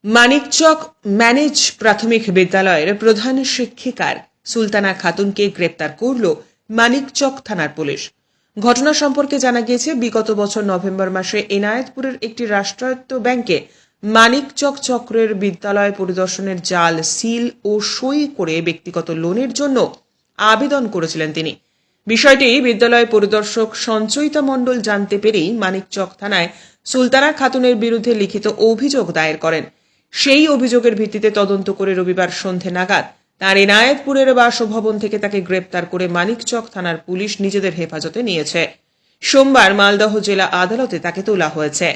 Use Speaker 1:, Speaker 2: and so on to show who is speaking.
Speaker 1: Manikchak manage প্রাথমিক বিদ্যালয়ের প্রধান শিক্ষিকার সুলতানা খাতুনকে গ্রেপ্তার করল মানিকচক থানার পুলিশ। ঘটনা সম্পর্কে জানা গিয়েছে, বিগত বছর নভেম্বর মাসে এনায়েতপুরের একটি রাষ্ট্রায়ত্ত ব্যাংকে মানিকচক চক্রের বিদ্যালয় পরিদর্শনের জাল সিল ও সই করে ব্যক্তিগত লোনের জন্য আবেদন করেছিলেন তিনি। বিষয়টি বিদ্যালয় পরিদর্শক সঞ্চয়িতা মণ্ডল জানতে পেরেই মানিকচক থানায় সুলতানা খাতুনের বিরুদ্ধে লিখিত অভিযোগ দায়ের করেন। সেই অভিযোগের ভিত্তিতে তদন্ত করে রবিবার সন্ধে নাগাদ তার এনায়েতপুরের বাসভবন থেকে তাকে গ্রেপ্তার করে মানিকচক থানার পুলিশ নিজেদের হেফাজতে নিয়েছে। সোমবার মালদহ জেলা আদালতে তাকে তোলা হয়েছে।